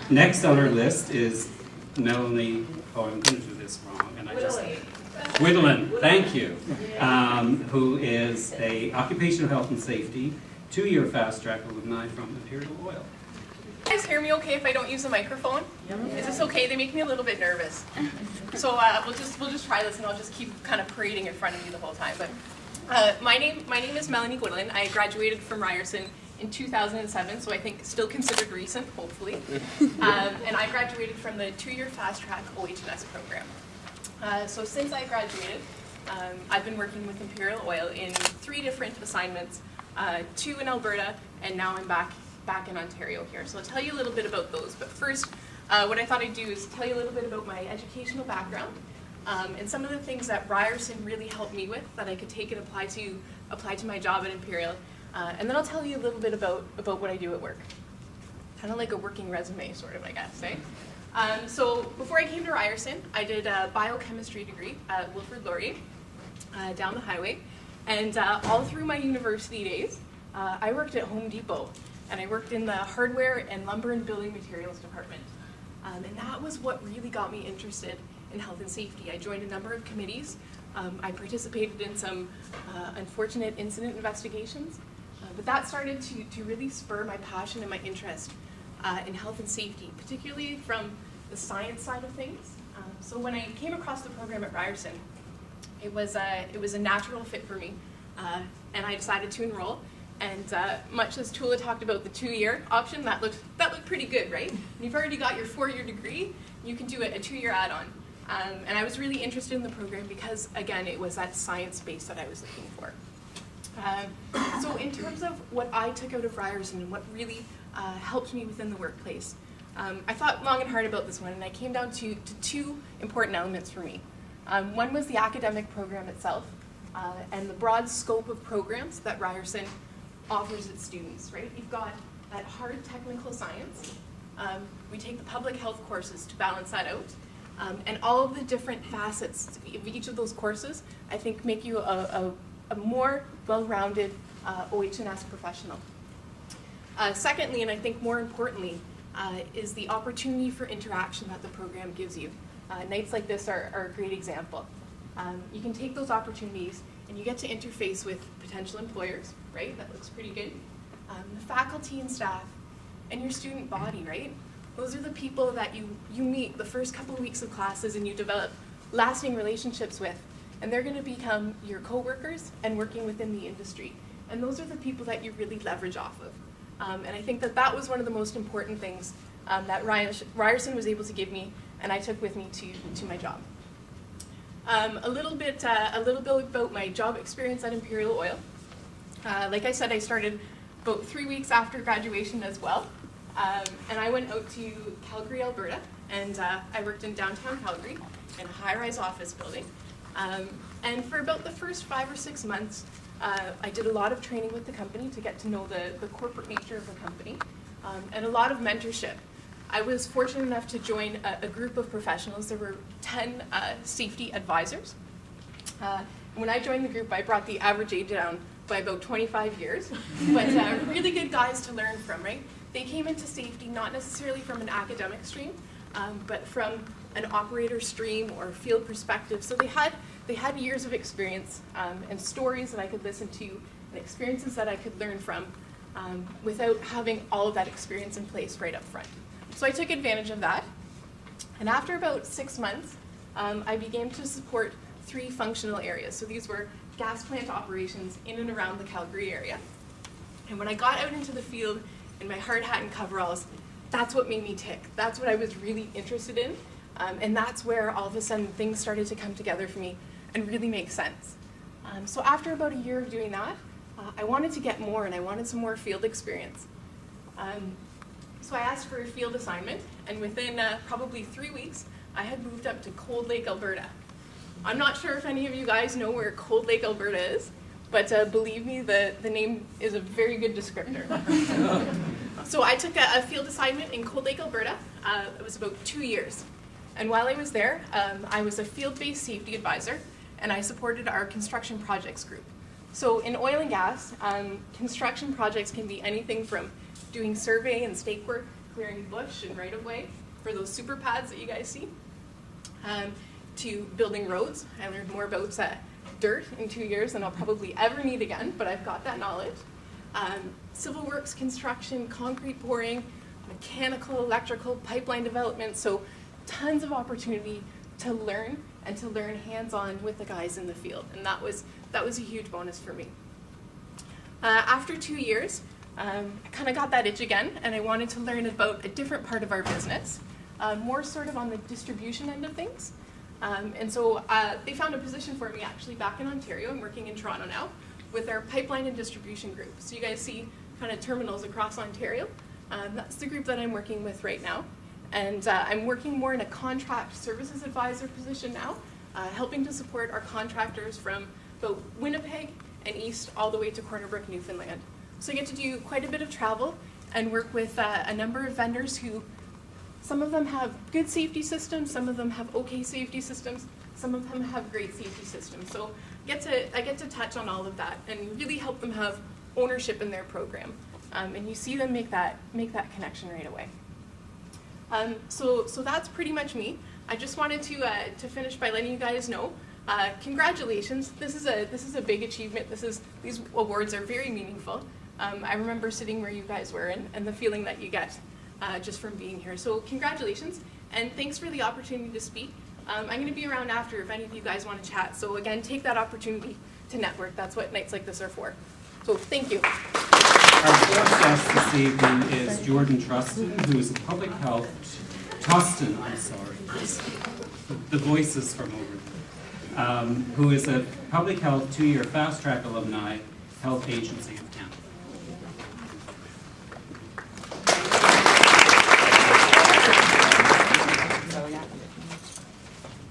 Next on our list is Melanie, oh, I'm going to do this wrong, and I just... Gwendolyn, thank you, who is a occupational health and safety 2-year fast track alumni from Imperial Oil. You guys hear me okay if I don't use a microphone? Is this okay? They make me a little bit nervous. So we'll just try this, and I'll just keep kind of parading in front of you the whole time. But my name is Melanie Gwendolyn. I graduated from Ryerson in 2007, so I think still considered recent, hopefully. And I graduated from the 2-year fast track OH&S program. So since I graduated, I've been working with Imperial Oil in 3 different assignments, 2 in Alberta, and now I'm back in Ontario here. So I'll tell you a little bit about those. But first, what I thought I'd do is tell you a little bit about my educational background and some of the things that Ryerson really helped me with that I could take and apply to my job at Imperial. And then I'll tell you a little bit about what I do at work. Kind of like a working resume, sort of, I guess, eh? So before I came to Ryerson, I did a biochemistry degree at Wilfrid Laurier down the highway. And all through my university days, I worked at Home Depot. And I worked in the hardware and lumber and building materials department. And that was what really got me interested in health and safety. I joined a number of committees. I participated in some unfortunate incident investigations. But that started to really spur my passion and my interest in health and safety, particularly from the science side of things. So when I came across the program at Ryerson, it was a natural fit for me, and I decided to enroll. And much as Tula talked about the 2-year option, that looked pretty good, right? You've already got your 4-year degree, you can do a 2-year add-on. And I was really interested in the program because, again, it was that science base that I was looking for. So in terms of what I took out of Ryerson and what really helped me within the workplace, I thought long and hard about this one, and I came down to 2 important elements for me. One was the academic program itself and the broad scope of programs that Ryerson offers its students, right? You've got that hard technical science. We take the public health courses to balance that out. And all of the different facets of each of those courses, I think, make you a more well-rounded OH&S professional. Secondly, and I think more importantly, is the opportunity for interaction that the program gives you. Nights like this are a great example. You can take those opportunities and you get to interface with potential employers, right? That looks pretty good. The faculty and staff, and your student body, right? Those are the people that you meet the first couple of weeks of classes and you develop lasting relationships with. And they're going to become your coworkers and working within the industry. And those are the people that you really leverage off of. And I think that was one of the most important things that Ryerson was able to give me, and I took with me to my job. A little bit about my job experience at Imperial Oil. Like I said, I started about 3 weeks after graduation as well. And I went out to Calgary, Alberta, and I worked in downtown Calgary in a high-rise office building. And for about the first 5 or 6 months, I did a lot of training with the company to get to know the corporate nature of the company, and a lot of mentorship. I was fortunate enough to join a group of professionals. There were 10 safety advisors. When I joined the group, I brought the average age down by about 25 years, but really good guys to learn from, right? They came into safety not necessarily from an academic stream, but from an operator stream or field perspective. So they had years of experience and stories that I could listen to and experiences that I could learn from without having all of that experience in place right up front. So I took advantage of that. And after about 6 months, I began to support 3 functional areas. So these were gas plant operations in and around the Calgary area. And when I got out into the field in my hard hat and coveralls, that's what made me tick. That's what I was really interested in. And that's where all of a sudden things started to come together for me and really make sense. So after about a year of doing that, I wanted to get more, and I wanted some more field experience. So I asked for a field assignment, and within probably 3 weeks, I had moved up to Cold Lake, Alberta. I'm not sure if any of you guys know where Cold Lake, Alberta is, but believe me, the name is a very good descriptor. So I took a field assignment in Cold Lake, Alberta. It was about 2 years. And while I was there, I was a field-based safety advisor, and I supported our construction projects group. So in oil and gas, construction projects can be anything from doing survey and stake work clearing bush and right-of-way for those super pads that you guys see, to building roads. I learned more about dirt in 2 years than I'll probably ever need again, but I've got that knowledge. Civil works construction, concrete pouring, mechanical, electrical, pipeline development, so tons of opportunity to learn and to learn hands-on with the guys in the field, and that was a huge bonus for me. After 2 years, I kind of got that itch again, and I wanted to learn about a different part of our business, more sort of on the distribution end of things. And so they found a position for me actually back in Ontario. I'm working in Toronto now with our pipeline and distribution group. So you guys see kind of terminals across Ontario. That's the group that I'm working with right now. And I'm working more in a contract services advisor position now, helping to support our contractors from both Winnipeg and east all the way to Corner Brook, Newfoundland. So I get to do quite a bit of travel and work with a number of vendors who, some of them have good safety systems, some of them have okay safety systems, some of them have great safety systems. So I get to touch on all of that and really help them have ownership in their program. And you see them make that connection right away. So that's pretty much me. I just wanted to finish by letting you guys know, congratulations. This is a big achievement. These awards are very meaningful. I remember sitting where you guys were and the feeling that you get just from being here. So congratulations, and thanks for the opportunity to speak. I'm going to be around after if any of you guys want to chat. So again, take that opportunity to network. That's what nights like this are for. So thank you. Our fourth guest this evening is Jordan Truston, who is a public health, Tustin, I'm sorry, the voices from over, who is a public health 2-year fast track alumni, Health Agency of Canada.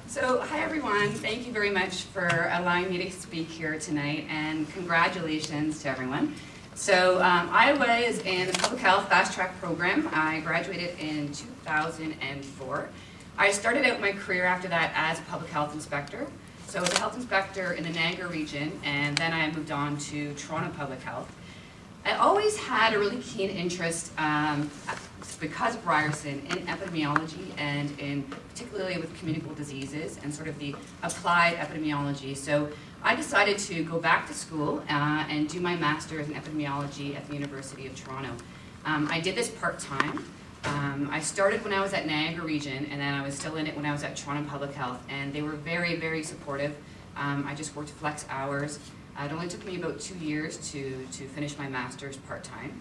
So, hi everyone. Thank you very much for allowing me to speak here tonight, and congratulations to everyone. So, I was in the Public Health Fast Track program. I graduated in 2004. I started out my career after that as a public health inspector. So I was a health inspector in the Niagara region, and then I moved on to Toronto Public Health. I always had a really keen interest, because of Ryerson, in epidemiology and in particularly with communicable diseases and sort of the applied epidemiology. So I decided to go back to school and do my master's in epidemiology at the University of Toronto. I did this part-time. I started when I was at Niagara Region, and then I was still in it when I was at Toronto Public Health, and they were very, very supportive. I just worked flex hours. It only took me about 2 years to finish my master's part-time.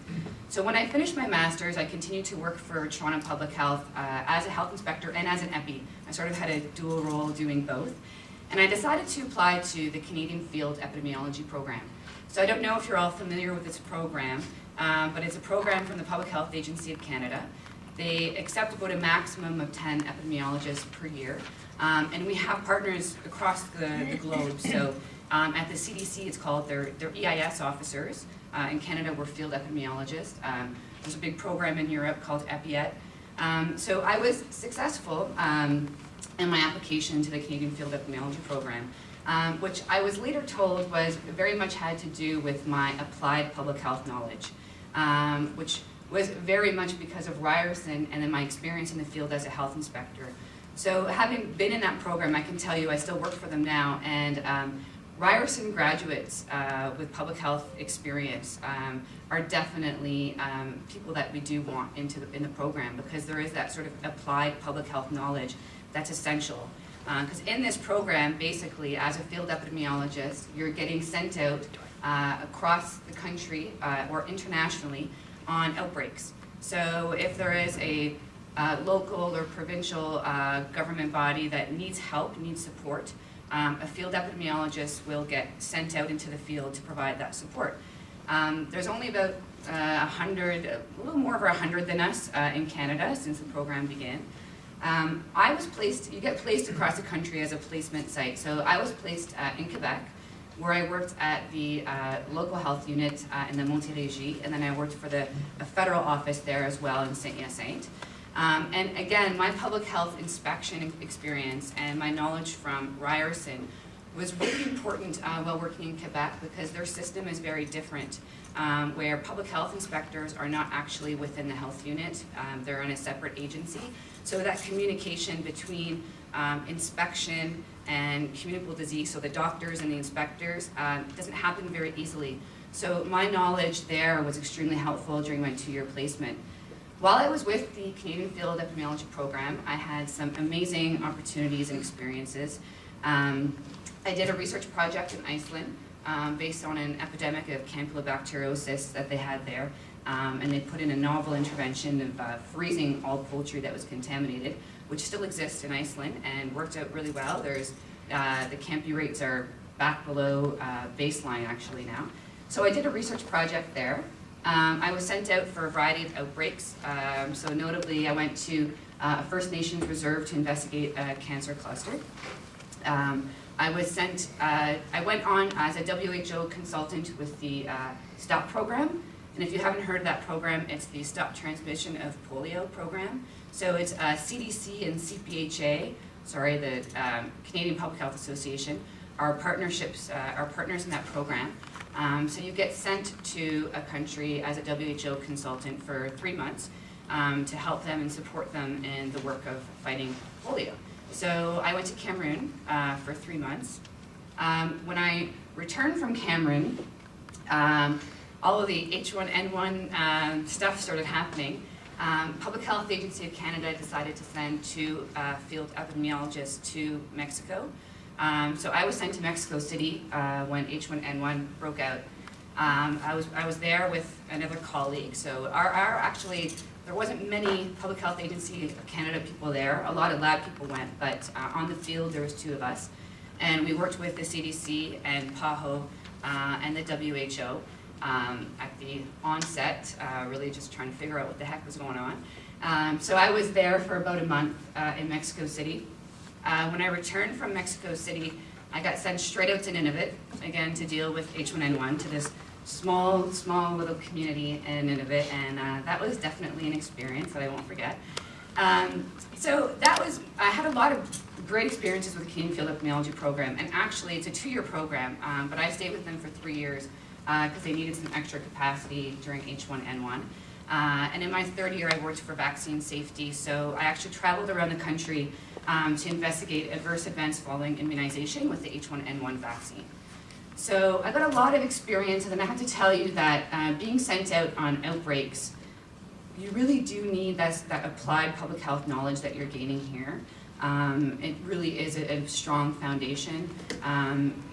So when I finished my master's, I continued to work for Toronto Public Health as a health inspector and as an epi. I sort of had a dual role doing both. And I decided to apply to the Canadian Field Epidemiology Program. So I don't know if you're all familiar with this program, but it's a program from the Public Health Agency of Canada. They accept about a maximum of 10 epidemiologists per year. And we have partners across the globe. So at the CDC, it's called their EIS officers. In Canada, we're field epidemiologists. There's a big program in Europe called EPIET. So I was successful in my application to the Canadian Field Epidemiology Program, which I was later told was very much had to do with my applied public health knowledge, which was very much because of Ryerson and then my experience in the field as a health inspector. So having been in that program, I can tell you I still work for them now, and Ryerson graduates with public health experience are definitely people that we do want in the program, because there is that sort of applied public health knowledge that's essential. Because in this program, basically, as a field epidemiologist, you're getting sent out across the country or internationally on outbreaks. So if there is a local or provincial government body that needs help, needs support, a field epidemiologist will get sent out into the field to provide that support. There's only about 100, a little more over 100 than us in Canada since the program began. I was placed, you get placed across the country as a placement site. So I was placed in Quebec, where I worked at the local health unit in the Montérégie, and then I worked for the federal office there as well in Saint-Hyacinthe. And again, my public health inspection experience and my knowledge from Ryerson was really important while working in Quebec because their system is very different, where public health inspectors are not actually within the health unit. They're in a separate agency. So that communication between inspection and communicable disease, so the doctors and the inspectors, doesn't happen very easily. So my knowledge there was extremely helpful during my 2-year placement. While I was with the Canadian Field Epidemiology Program, I had some amazing opportunities and experiences. I did a research project in Iceland based on an epidemic of campylobacteriosis that they had there. And they put in a novel intervention of freezing all poultry that was contaminated, which still exists in Iceland and worked out really well. There's, the campy rates are back below baseline actually now. So I did a research project there. I was sent out for a variety of outbreaks. So notably I went to a First Nations reserve to investigate a cancer cluster. I went on as a WHO consultant with the STOP program. And if you haven't heard of that program, it's the Stop Transmission of Polio program. So it's CDC and CPHA, the Canadian Public Health Association, are partners in that program. So you get sent to a country as a WHO consultant for 3 months to help them and support them in the work of fighting polio. So I went to Cameroon for 3 months. When I returned from Cameroon, all of the H1N1 stuff started happening. Public Health Agency of Canada decided to send 2 field epidemiologists to Mexico. So I was sent to Mexico City when H1N1 broke out. I was there with another colleague. So actually, there wasn't many Public Health Agency of Canada people there. A lot of lab people went, but on the field there was 2 of us. And we worked with the CDC and PAHO and the WHO. At the onset, really just trying to figure out what the heck was going on. So I was there for about a month in Mexico City. When I returned from Mexico City, I got sent straight out to Nunavut, again to deal with H1N1, to this small little community in Nunavut, and that was definitely an experience that I won't forget. So I had a lot of great experiences with the Canadian Field Epidemiology Program, and actually it's a 2-year program, but I stayed with them for 3 years. Because they needed some extra capacity during H1N1. And in my 3rd year, I worked for vaccine safety, so I actually traveled around the country to investigate adverse events following immunization with the H1N1 vaccine. So I got a lot of experience, and I have to tell you that being sent out on outbreaks, you really do need that applied public health knowledge that you're gaining here. It really is a strong foundation.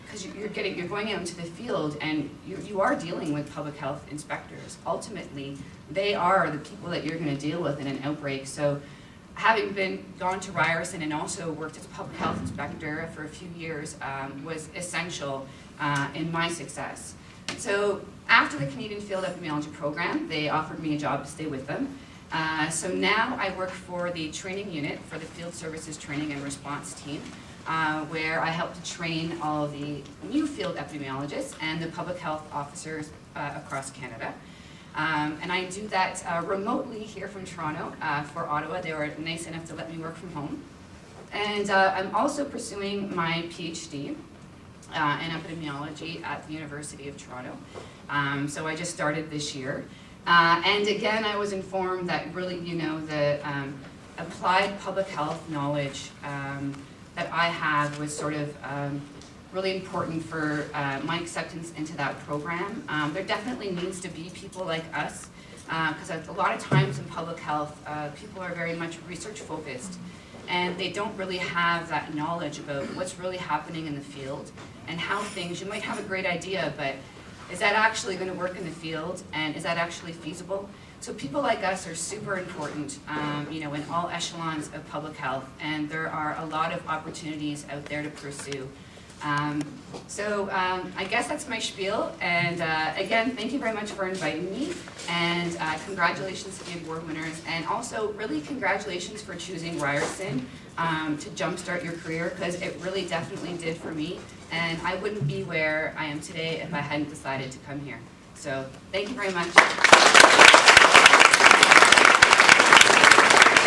Because you're going out into the field and you are dealing with public health inspectors. Ultimately, they are the people that you're going to deal with in an outbreak. So having gone to Ryerson and also worked as a public health inspector for a few years was essential in my success. So after the Canadian Field Epidemiology Program, they offered me a job to stay with them. So now I work for the training unit for the Field Services Training and Response Team. Where I help to train all the new field epidemiologists and the public health officers across Canada. And I do that remotely here from Toronto for Ottawa. They were nice enough to let me work from home. And I'm also pursuing my PhD in epidemiology at the University of Toronto. So I just started this year. And again, I was informed that really, the applied public health knowledge that I have was sort of really important for my acceptance into that program. There definitely needs to be people like us, because a lot of times in public health, people are very much research focused, and they don't really have that knowledge about what's really happening in the field and how things, you might have a great idea, but is that actually going to work in the field, and is that actually feasible? So people like us are super important, in all echelons of public health, and there are a lot of opportunities out there to pursue. I guess that's my spiel, and again, thank you very much for inviting me, and congratulations to the award winners, and also really congratulations for choosing Ryerson to jumpstart your career, because it really definitely did for me, and I wouldn't be where I am today if I hadn't decided to come here. So thank you very much.